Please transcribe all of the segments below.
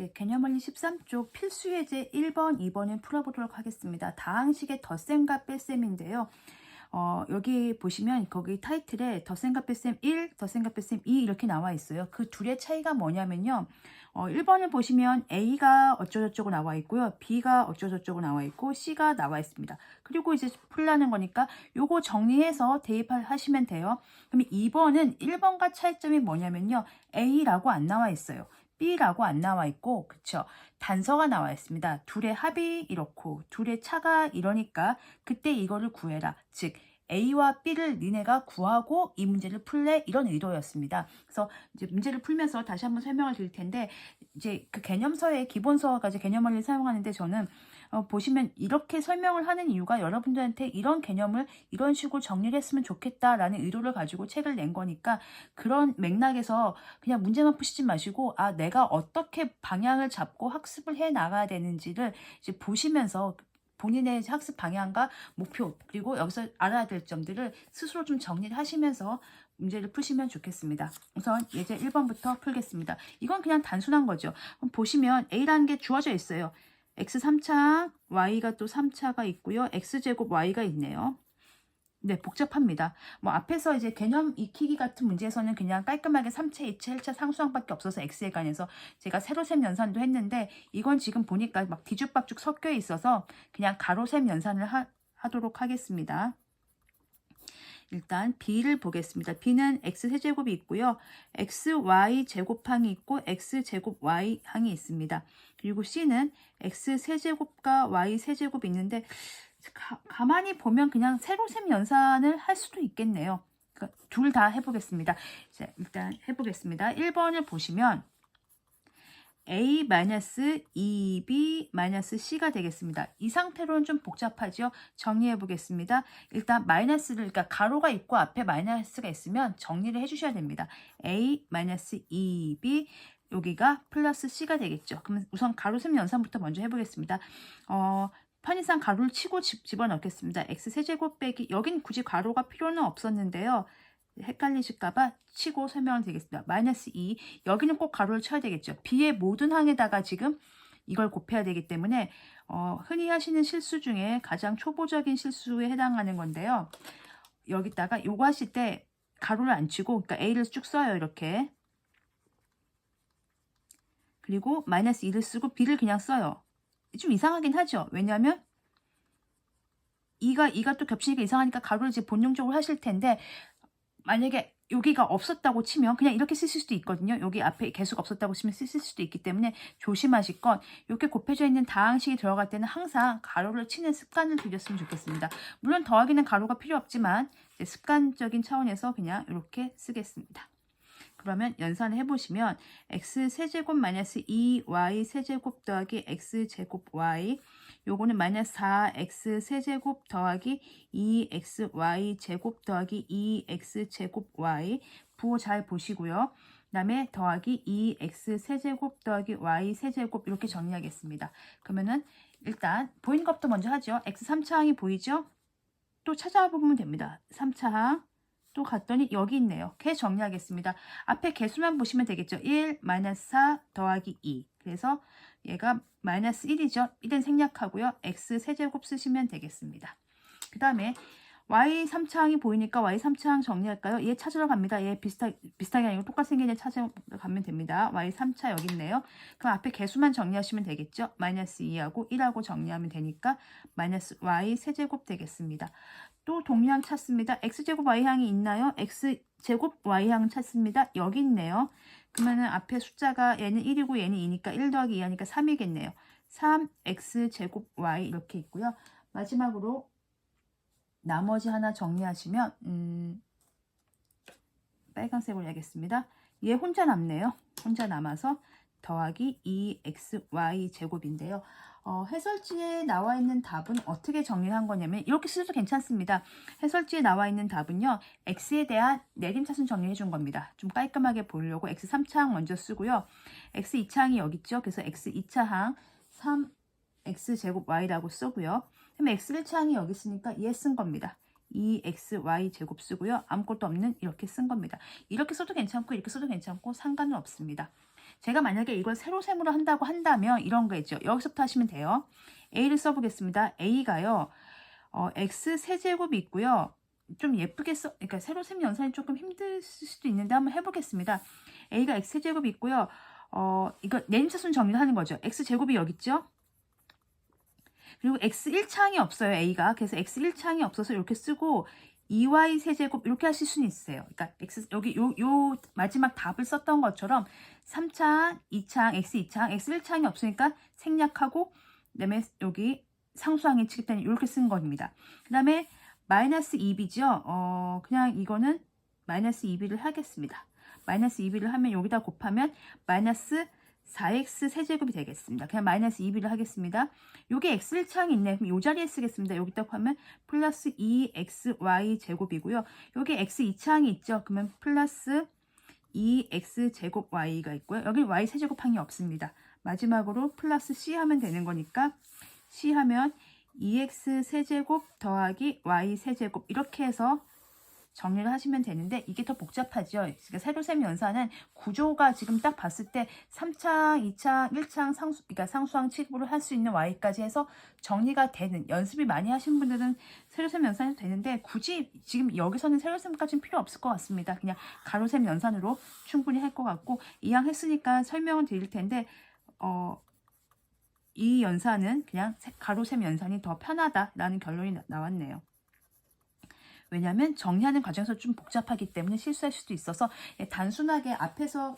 네, 개념원리 13쪽 필수 예제 1번, 2번을 풀어보도록 하겠습니다. 다항식의 덧셈과 뺄셈인데요. 여기 보시면 거기 타이틀에 덧셈과 뺄셈 1, 덧셈과 뺄셈 2 이렇게 나와 있어요. 그 둘의 차이가 뭐냐면요. 1번을 보시면 A가 어쩌고저쩌고 나와 있고요. B가 어쩌고저쩌고 나와 있고 C가 나와 있습니다. 그리고 이제 풀라는 거니까 요거 정리해서 대입하시면 돼요. 그럼 2번은 1번과 차이점이 뭐냐면요. A라고 안 나와 있어요. B라고 안 나와 있고, 그쵸? 단서가 나와 있습니다. 둘의 합이 이렇고, 둘의 차가 이러니까, 그때 이거를 구해라. 즉, A와 B를 니네가 구하고 이 문제를 풀래? 이런 의도였습니다. 그래서 이제 문제를 풀면서 다시 한번 설명을 드릴 텐데, 이제 그 개념서의 기본서까지 개념원리를 사용하는데 저는 보시면 이렇게 설명을 하는 이유가 여러분들한테 이런 개념을 이런 식으로 정리를 했으면 좋겠다라는 의도를 가지고 책을 낸 거니까 그런 맥락에서 그냥 문제만 푸시지 마시고 내가 어떻게 방향을 잡고 학습을 해 나가야 되는지를 이제 보시면서 본인의 학습 방향과 목표 그리고 여기서 알아야 될 점들을 스스로 좀 정리를 하시면서 문제를 푸시면 좋겠습니다. 우선 예제 1번부터 풀겠습니다. 이건 그냥 단순한 거죠. 보시면 A라는 게 주어져 있어요. x 3차, y가 또 3차가 있고요. x제곱 y가 있네요. 네, 복잡합니다. 뭐 앞에서 이제 개념 익히기 같은 문제에서는 그냥 깔끔하게 3차, 2차, 1차 상수항밖에 없어서 x에 관해서 제가 세로셈 연산도 했는데 이건 지금 보니까 막 뒤죽박죽 섞여 있어서 그냥 가로셈 연산을 하도록 하겠습니다. 일단 b를 보겠습니다. b는 x세제곱이 있고요. xy 제곱항이 있고 x제곱 y항이 있습니다. 그리고 c는 x세제곱과 y세제곱이 있는데 가만히 보면 그냥 세로셈 연산을 할 수도 있겠네요. 그러니까 둘 다 해보겠습니다. 자, 일단 해보겠습니다. 1번을 보시면 A-2B-C가 되겠습니다. 이 상태로는 좀 복잡하죠? 정리해 보겠습니다. 일단 마이너스를, 그러니까 가로가 있고 앞에 마이너스가 있으면 정리를 해 주셔야 됩니다. A-2B 여기가 플러스 C가 되겠죠. 그러면 우선 가로셈 연산부터 먼저 해보겠습니다. 편의상 가로를 치고 집어넣겠습니다. X세제곱 빼기, 여긴 굳이 가로가 필요는 없었는데요. 헷갈리실까봐 치고 설명을 드리겠습니다. 마이너스 2, 여기는 꼭 가로를 쳐야 되겠죠. B의 모든 항에다가 지금 이걸 곱해야 되기 때문에 흔히 하시는 실수 중에 가장 초보적인 실수에 해당하는 건데요. 여기다가 요거 하실 때 가로를 안 치고, 그러니까 A를 쭉 써요. 이렇게. 그리고 마이너스 2를 쓰고 B를 그냥 써요. 좀 이상하긴 하죠. 왜냐하면 2가 또 겹치니까 이상하니까 가로를 이제 본능적으로 하실 텐데 만약에 여기가 없었다고 치면 그냥 이렇게 쓰실 수도 있거든요. 여기 앞에 개수가 없었다고 치면 쓰실 수도 있기 때문에 조심하실 건 이렇게 곱해져 있는 다항식이 들어갈 때는 항상 가로를 치는 습관을 들였으면 좋겠습니다. 물론 더하기는 가로가 필요 없지만 습관적인 차원에서 그냥 이렇게 쓰겠습니다. 그러면 연산을 해보시면 x세제곱 마이너스 2y세제곱 더하기 x제곱 y, 요거는 마이너스 4x세제곱 더하기 2xy제곱 더하기 2x제곱 y, 부호 잘 보시고요. 그 다음에 더하기 2x세제곱 더하기 y세제곱 이렇게 정리하겠습니다. 그러면은 일단 보이는 것부터 먼저 하죠. x 3차항이 보이죠? 또 찾아보면 됩니다. 3차항. 또 갔더니 여기 있네요. 개 정리하겠습니다. 앞에 개수만 보시면 되겠죠. 1, 마이너스 4 더하기 2. 그래서 얘가 마이너스 1이죠. 1은 생략하고요. x 세제곱 쓰시면 되겠습니다. 그 다음에 y 3차항이 보이니까 y 3차항 정리할까요? 얘 찾으러 갑니다. 얘 비슷하게 아니고 똑같이 생긴 애 찾으러 가면 됩니다. y 3차 여기 있네요. 그럼 앞에 개수만 정리하시면 되겠죠. 마이너스 2하고 1하고 정리하면 되니까 마이너스 y 세제곱 되겠습니다. 또 동량 찾습니다. x제곱 y항이 있나요? x제곱 y항 찾습니다. 여기 있네요. 그러면은 앞에 숫자가 얘는 1이고 얘는 2니까 1 더하기 2 하니까 3이겠네요. 3x제곱 y 이렇게 있고요. 마지막으로 나머지 하나 정리하시면 빨간색으로 해야겠습니다. 얘 혼자 남네요. 혼자 남아서 더하기 2xy 제곱인데요. 해설지에 나와 있는 답은 어떻게 정리한 거냐면 이렇게 쓰셔도 괜찮습니다. 해설지에 나와 있는 답은요. x에 대한 내림차순 정리해 준 겁니다. 좀 깔끔하게 보려고 x 3차항 먼저 쓰고요. x 2차항이 여기 있죠. 그래서 x 2차항 3x제곱 y라고 쓰고요. 그럼 x 1차항이 여기 있으니까 얘 쓴 겁니다. 2xy 제곱 쓰고요. 아무것도 없는 이렇게 쓴 겁니다. 이렇게 써도 괜찮고 이렇게 써도 괜찮고 상관은 없습니다. 제가 만약에 이걸 세로셈으로 한다고 한다면 이런 거 있죠. 여기서부터 하시면 돼요. A를 써보겠습니다. A가요. X 세제곱이 있고요. 좀 예쁘게 그러니까 세로셈 연산이 조금 힘들 수도 있는데 한번 해보겠습니다. A가 X 세제곱이 있고요. 이거 내림차순 정리를 하는 거죠. X 제곱이 여기 있죠. 그리고 X 1창이 없어요. A가. 그래서 X 1창이 없어서 이렇게 쓰고 2Y 세제곱 이렇게 하실 수는 있어요. 그러니까 X 여기 요 마지막 답을 썼던 것처럼 3창, 2창, X 2창, X 1창이 없으니까 생략하고 그다음에 여기 상수항에 취급되는 이렇게 쓴 겁니다. 그 다음에 마이너스 2b죠. 그냥 이거는 마이너스 2b를 하겠습니다. 마이너스 2b를 하면 여기다 곱하면 마이너스 4x 세제곱이 되겠습니다. 그냥 마이너스 2b를 하겠습니다. 요게 x 1창이 있네. 그럼 요 자리에 쓰겠습니다. 여기다 하면 플러스 2xy 제곱이고요. 요게 x 2창이 있죠. 그러면 플러스 2x 제곱 y가 있고요. 여기 y 세제곱항이 없습니다. 마지막으로 플러스 c 하면 되는 거니까 c 하면 2x 세제곱 더하기 y 세제곱 이렇게 해서 정리를 하시면 되는데 이게 더 복잡하죠. 그러니까 세로셈 연산은 구조가 지금 딱 봤을 때 3창, 2창, 1창 그러니까 상수항 취급으로 할 수 있는 y까지 해서 정리가 되는 연습이 많이 하신 분들은 세로셈 연산이 되는데 굳이 지금 여기서는 세로셈까지는 필요 없을 것 같습니다. 그냥 가로셈 연산으로 충분히 할 것 같고 이왕했으니까 설명을 드릴 텐데 이 연산은 그냥 가로셈 연산이 더 편하다라는 결론이 나왔네요. 왜냐하면 정리하는 과정에서 좀 복잡하기 때문에 실수할 수도 있어서 단순하게 앞에와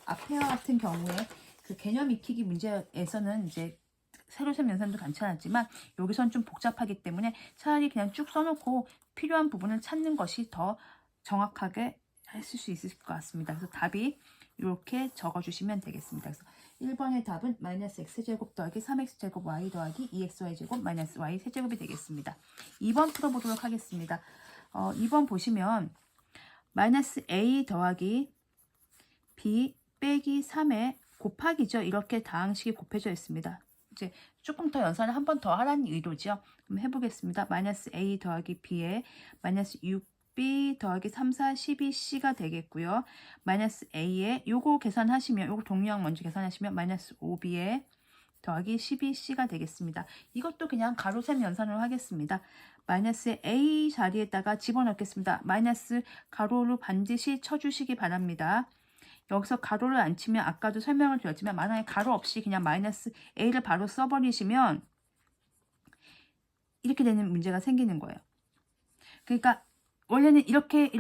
같은 경우에 그 개념 익히기 문제에서는 이제 세로셈 연산도 괜찮았지만 여기서는 좀 복잡하기 때문에 차라리 그냥 쭉 써놓고 필요한 부분을 찾는 것이 더 정확하게 하실 수 있을 것 같습니다. 그래서 답이 이렇게 적어주시면 되겠습니다. 그래서 1번의 답은 마이너스 x제곱 더하기 3x제곱 y 더하기 2xy제곱 마이너스 y 세제곱이 되겠습니다. 2번 풀어보도록 하겠습니다. 2번 보시면 마이너스 a 더하기 b 빼기 3의 곱하기죠. 이렇게 다항식이 곱해져 있습니다. 이제 조금 더 연산을 한 번 더 하라는 의도죠. 그럼 해보겠습니다. 마이너스 a 더하기 b에 마이너스 6b 더하기 3, 4, 12c가 되겠고요. 마이너스 a에 요거 계산하시면 요거 동류항 먼저 계산하시면 마이너스 5b에 더하기 12c가 되겠습니다. 이것도 그냥 가로셈 연산으로 하겠습니다. 마이너스 a 자리에다가 집어넣겠습니다. 마이너스 가로로 반드시 쳐주시기 바랍니다. 여기서 가로를 안 치면 아까도 설명을 드렸지만 만약에 가로 없이 그냥 마이너스 a를 바로 써버리시면 이렇게 되는 문제가 생기는 거예요. 그러니까 원래는 이렇게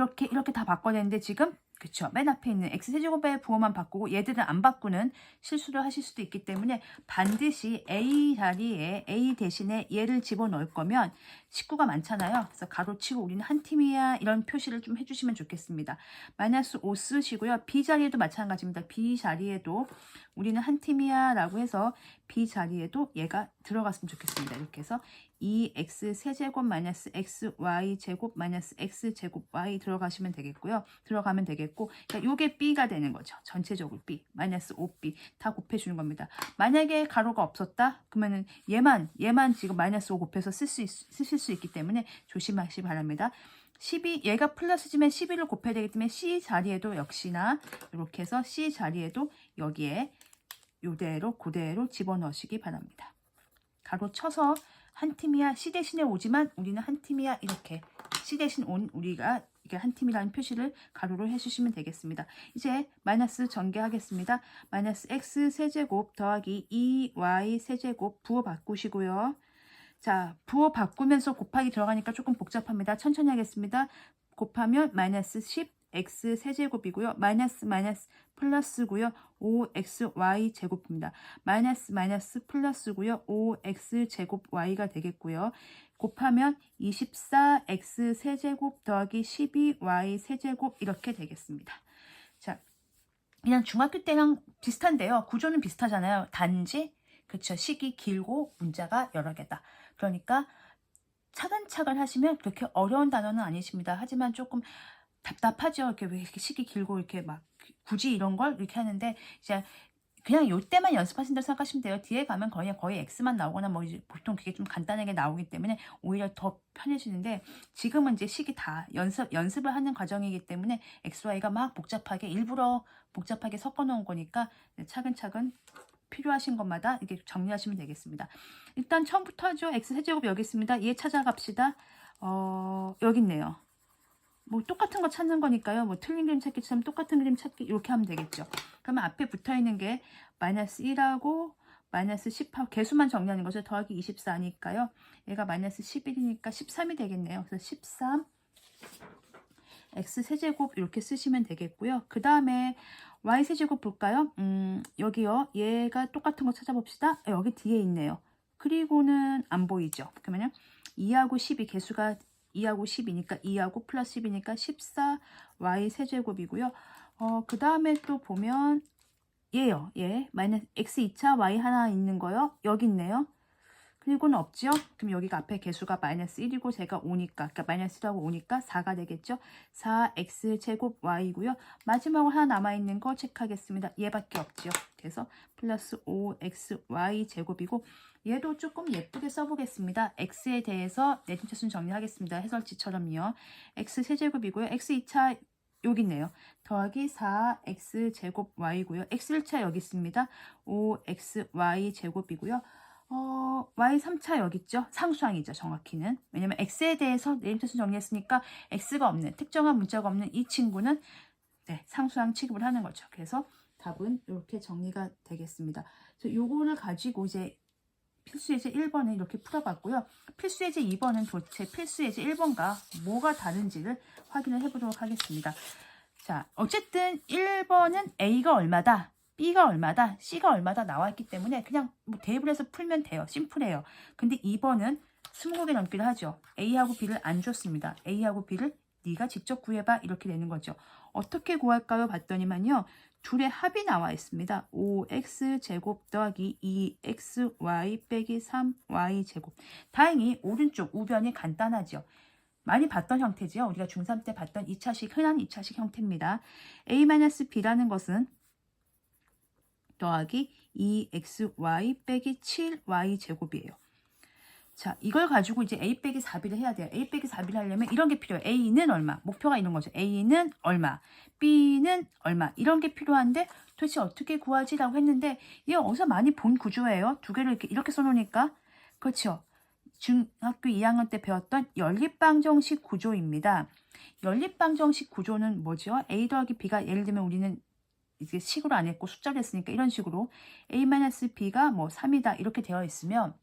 다 바꿔야 되는데 지금 그쵸. 맨 앞에 있는 x세제곱의 부호만 바꾸고 얘들은 안 바꾸는 실수를 하실 수도 있기 때문에 반드시 a 자리에 a 대신에 얘를 집어넣을 거면 식구가 많잖아요. 그래서 가로치고 우리는 한 팀이야 이런 표시를 좀 해주시면 좋겠습니다. 마이너스 5 쓰시고요. b 자리에도 마찬가지입니다. b 자리에도 우리는 한 팀이야 라고 해서 b 자리에도 얘가 들어갔으면 좋겠습니다. 이렇게 해서 2x 세제곱 마이너스 xy 제곱 마이너스 x제곱 y 들어가시면 되겠고요. 들어가면 되겠고 그러니까 요게 b가 되는 거죠. 전체적으로 b 마이너스 5b 다 곱해주는 겁니다. 만약에 가로가 없었다 그러면은 얘만 지금 마이너스 5 곱해서 쓰실 수 있기 때문에 조심하시기 바랍니다. 12 얘가 플러스지만 12를 곱해야 되기 때문에 c 자리에도 역시나 이렇게 해서 c 자리에도 여기에 요대로 그대로 집어넣으시기 바랍니다. 가로 쳐서 한 팀이야 C 대신에 오지만 우리는 한 팀이야 이렇게 C 대신 온 우리가 이게 한 팀이라는 표시를 가로로 해주시면 되겠습니다. 이제 마이너스 전개하겠습니다. 마이너스 x 세제곱 더하기 2y 세제곱 부호 바꾸시고요. 자 부호 바꾸면서 곱하기 들어가니까 조금 복잡합니다. 천천히 하겠습니다. 곱하면 마이너스 10 x 세제곱이고요. 마이너스 플러스고요. 5xy 제곱입니다. 마이너스 플러스고요. 5x제곱 y가 되겠고요. 곱하면 24x 세제곱 더하기 12y 세제곱 이렇게 되겠습니다. 자, 그냥 중학교 때랑 비슷한데요. 구조는 비슷하잖아요. 단지 그쵸 식이 길고 문자가 여러 개다. 그러니까 차근차근 하시면 그렇게 어려운 단어는 아니십니다. 하지만 조금 답답하죠. 이렇게 왜 이렇게 식이 길고 이렇게 막 굳이 이런 걸 이렇게 하는데 이제 그냥 요때만 연습하신다고 생각하시면 돼요. 뒤에 가면 거의 X만 나오거나 뭐 이제 보통 그게 좀 간단하게 나오기 때문에 오히려 더 편해지는데 지금은 이제 시기 다 연습을 하는 과정이기 때문에 XY가 막 복잡하게 일부러 복잡하게 섞어 놓은 거니까 차근차근 필요하신 것마다 이렇게 정리하시면 되겠습니다. 일단 처음부터 하죠. X세제곱 여기 있습니다. 얘 찾아갑시다. 여기 있네요. 뭐 똑같은 거 찾는 거니까요. 뭐 틀린 그림 찾기처럼 똑같은 그림 찾기 이렇게 하면 되겠죠. 그러면 앞에 붙어 있는 게 마이너스 1하고 마이너스 10하고 개수만 정리하는 거죠. 더하기 24니까요. 얘가 마이너스 11이니까 13이 되겠네요. 그래서 13 x세제곱 이렇게 쓰시면 되겠고요. 그 다음에 y세제곱 볼까요? 여기요. 얘가 똑같은 거 찾아봅시다. 여기 뒤에 있네요. 그리고는 안 보이죠. 그러면요. 2하고 12 개수가 2하고 10이니까 2하고 플러스 10이니까 14 y세제곱이고요. 그 다음에 또 보면 얘요. 얘 마이너스 x 2차 y 하나 있는 거요. 여기 있네요. 그리고는 없죠. 그럼 여기가 앞에 개수가 마이너스 1이고 제가 5니까 그러니까 마이너스 1하고 5니까 4가 되겠죠. 4x제곱 y고요. 마지막으로 하나 남아있는 거 체크하겠습니다. 얘밖에 없죠. 그래서 플러스 5xy 제곱이고 얘도 조금 예쁘게 써보겠습니다. x에 대해서 내림차순 정리하겠습니다. 해설지처럼요. x 세제곱이고요. x 2차 여기 있네요. 더하기 4x제곱 y고요. x 1차 여기 있습니다. 5xy 제곱이고요. y 3차 여기 있죠. 상수항이죠. 정확히는. 왜냐면 x에 대해서 내림차순 정리했으니까 x가 없는 특정한 문자가 없는 이 친구는 네, 상수항 취급을 하는 거죠. 그래서 답은 이렇게 정리가 되겠습니다. 그래서 요거를 가지고 이제 필수예제 1번은 이렇게 풀어봤고요. 필수예제 2번은 도대체 필수예제 1번과 뭐가 다른지를 확인을 해보도록 하겠습니다. 자, 어쨌든 1번은 A가 얼마다, B가 얼마다, C가 얼마다 나와있기 때문에 그냥 뭐 대입을 해서 풀면 돼요. 심플해요. 근데 2번은 20개 넘기를 하죠. A하고 B를 안 줬습니다. A하고 B를 네가 직접 구해봐 이렇게 되는 거죠. 어떻게 구할까요? 봤더니만요. 둘의 합이 나와 있습니다. 5x제곱 더하기 2xy 빼기 3y제곱. 다행히 오른쪽 우변이 간단하죠. 많이 봤던 형태죠. 우리가 중3 때 봤던 2차식, 흔한 2차식 형태입니다. a-b라는 것은 더하기 2xy 빼기 7y제곱이에요. 자, 이걸 가지고 이제 a 빼기 4b를 해야 돼요. a 빼기 4b를 하려면 이런 게 필요해요. a는 얼마? 목표가 이런 거죠. a는 얼마? b는 얼마? 이런 게 필요한데 도대체 어떻게 구하지? 라고 했는데 이게 어디서 많이 본 구조예요. 두 개를 이렇게 써놓으니까. 그렇죠. 중학교 2학년 때 배웠던 연립방정식 구조입니다. 연립방정식 구조는 뭐죠? a 더하기 b가 예를 들면 우리는 이게 식으로 안 했고 숫자로 했으니까 이런 식으로 a-b가 뭐 3이다 이렇게 되어 있으면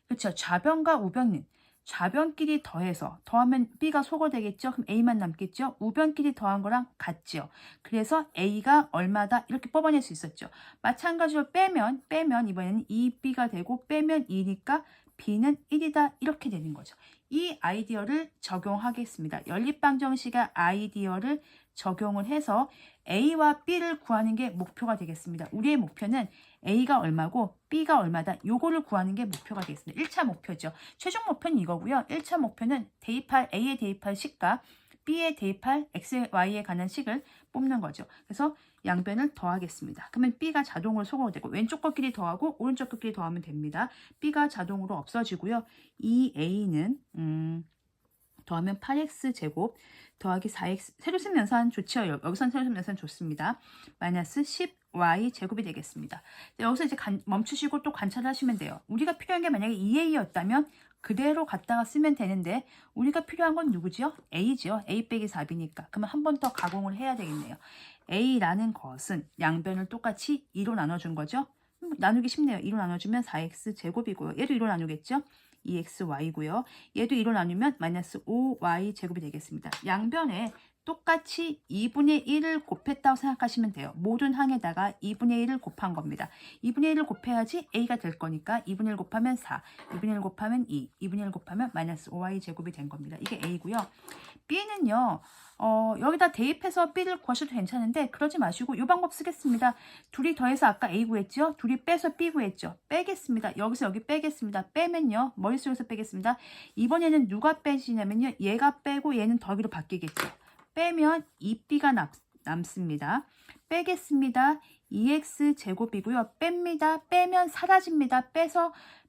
그렇죠. 좌변과 우변은 좌변끼리 더해서 더하면 b가 소거 되겠죠. 그럼 a만 남겠죠. 우변끼리 더한 거랑 같죠. 그래서 a가 얼마다 이렇게 뽑아낼 수 있었죠. 마찬가지로 빼면 이번에는 2b가 되고 빼면 2니까 b는 1이다 이렇게 되는 거죠. 이 아이디어를 적용하겠습니다. 연립방정식의 아이디어를 적용을 해서 A와 B를 구하는 게 목표가 되겠습니다. 우리의 목표는 A가 얼마고 B가 얼마다 요거를 구하는 게 목표가 되겠습니다. 1차 목표죠. 최종 목표는 이거고요. 1차 목표는 A에 대입할 식과 B에 대입할 X, Y에 관한 식을 뽑는 거죠. 그래서 양변을 더하겠습니다. 그러면 B가 자동으로 소거가 되고 왼쪽 것끼리 더하고 오른쪽 것끼리 더하면 됩니다. B가 자동으로 없어지고요. 이 A는 더하면 8x제곱 더하기 4x 세로 쓴 연산 좋죠. 여기선 세로 쓴 연산 좋습니다. 마이너스 10y제곱이 되겠습니다. 여기서 이제 멈추시고 또 관찰하시면 돼요. 우리가 필요한 게 만약에 2a였다면 그대로 갖다가 쓰면 되는데 우리가 필요한 건 누구죠? a죠. a 빼기 4b니까. 그러면 한 번 더 가공을 해야 되겠네요. a라는 것은 양변을 똑같이 2로 나눠준 거죠. 나누기 쉽네요. 2로 나눠주면 4x제곱이고요. 얘도 2로 나누겠죠. 2xy고요. 얘도 2로 나누면 마이너스 5y제곱이 되겠습니다. 양변에 똑같이 2분의 1을 곱했다고 생각하시면 돼요. 모든 항에다가 2분의 1을 곱한 겁니다. 2분의 1을 곱해야지 a가 될 거니까 2분의 1 곱하면 4, 2분의 1 곱하면 2, 2분의 1 곱하면 마이너스 5y제곱이 된 겁니다. 이게 a고요. b는요. 여기다 대입해서 b를 구하셔도 괜찮은데 그러지 마시고 이 방법 쓰겠습니다. 둘이 더해서 아까 a 구했죠? 둘이 빼서 b 구했죠? 빼겠습니다. 여기서 여기 빼겠습니다. 빼면요. 머릿속에서 빼겠습니다. 이번에는 누가 빼지냐면요. 얘가 빼고 얘는 더하기로 바뀌겠죠. 빼면 2b가 남습니다. 빼겠습니다. 2x제곱이고요. 뺍니다. 빼면 사라집니다.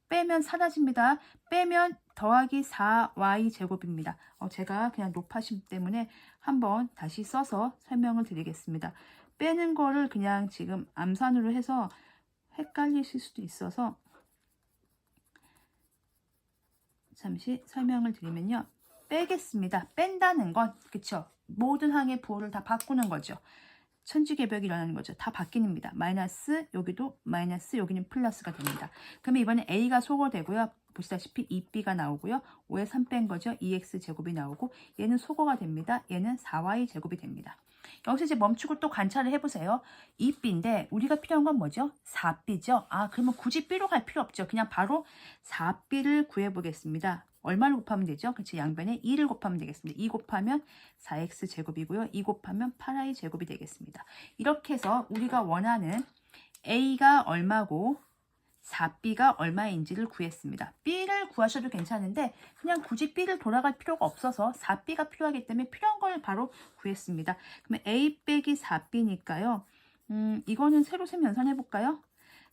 빼면 사라집니다. 빼면 더하기 4y제곱입니다. 제가 그냥 높아심 때문에 한번 다시 써서 설명을 드리겠습니다. 빼는 거를 그냥 지금 암산으로 해서 헷갈리실 수도 있어서 잠시 설명을 드리면요. 빼겠습니다. 뺀다는 건 그쵸? 모든 항의 부호를 다 바꾸는 거죠. 천지개벽이 일어나는 거죠. 다 바뀝니다. 마이너스 여기도 마이너스 여기는 플러스가 됩니다. 그러면 이번에 A가 소거되고요. 보시다시피 2B가 나오고요. 5에 3 뺀 거죠. 2X제곱이 나오고 얘는 소거가 됩니다. 얘는 4Y제곱이 됩니다. 여기서 이제 멈추고 또 관찰을 해보세요. 2B인데 우리가 필요한 건 뭐죠? 4B죠. 그러면 굳이 B로 갈 필요 없죠. 그냥 바로 4B를 구해보겠습니다. 얼마를 곱하면 되죠? 그렇지, 양변에 2를 곱하면 되겠습니다. 2 곱하면 4x제곱이고요. 2 곱하면 8y제곱이 되겠습니다. 이렇게 해서 우리가 원하는 a가 얼마고 4b가 얼마인지를 구했습니다. b를 구하셔도 괜찮은데 그냥 굳이 b를 돌아갈 필요가 없어서 4b가 필요하기 때문에 필요한 걸 바로 구했습니다. 그러면 a 빼기 4b니까요. 이거는 세로 셈 연산해볼까요?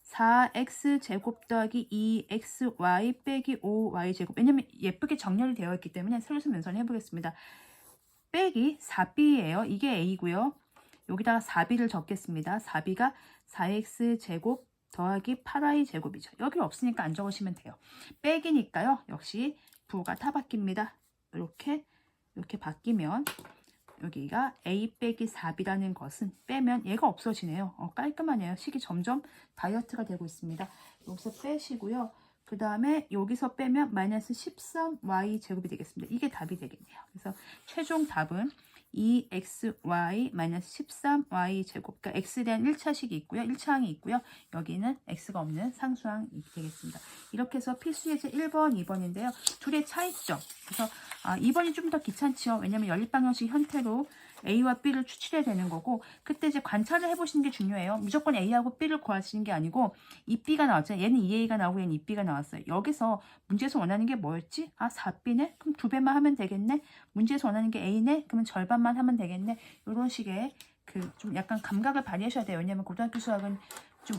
4x제곱 더하기 2xy 빼기 5y제곱. 왜냐면 예쁘게 정렬이 되어 있기 때문에 세로셈 연산을 해보겠습니다. 빼기 4b예요. 이게 a고요. 여기다가 4b를 적겠습니다. 4b가 4x제곱 더하기 8y제곱이죠. 여기 없으니까 안 적으시면 돼요. 빼기니까요. 역시 부호가 다 바뀝니다. 이렇게 바뀌면 여기가 a 빼기 4b라는 것은 빼면 얘가 없어지네요. 깔끔하네요. 식이 점점 다이어트가 되고 있습니다. 여기서 빼시고요. 그 다음에 여기서 빼면 마이너스 13y제곱이 되겠습니다. 이게 답이 되겠네요. 그래서 최종 답은 2xy 마이너스 13y제곱. 그러니까 x에 대한 1차식이 있고요. 1차항이 있고요. 여기는 x가 없는 상수항이 되겠습니다. 이렇게 해서 필수예제 1번, 2번인데요. 둘의 차이점. 그래서 2번이 좀 더 귀찮죠. 왜냐면 연립방정식 형태로 A와 B를 추출해야 되는 거고, 그때 이제 관찰을 해보시는 게 중요해요. 무조건 A하고 B를 구하시는 게 아니고 2B가 나왔잖아요. 얘는 2A가 나오고 얘는 2B가 나왔어요. 여기서 문제에서 원하는 게 뭐였지? 4B네? 그럼 2배만 하면 되겠네? 문제에서 원하는 게 A네? 그러면 절반만 하면 되겠네? 이런 식의 좀 약간 감각을 발휘하셔야 돼요. 왜냐면 고등학교 수학은 좀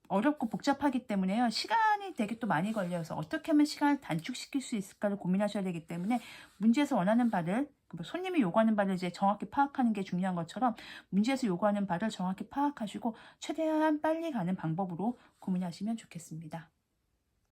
어렵고 복잡하기 때문에요. 시간이 되게 또 많이 걸려서 어떻게 하면 시간을 단축시킬 수 있을까를 고민하셔야 되기 때문에 문제에서 원하는 바를, 손님이 요구하는 바를 이제 정확히 파악하는 게 중요한 것처럼 문제에서 요구하는 바를 정확히 파악하시고 최대한 빨리 가는 방법으로 고민하시면 좋겠습니다.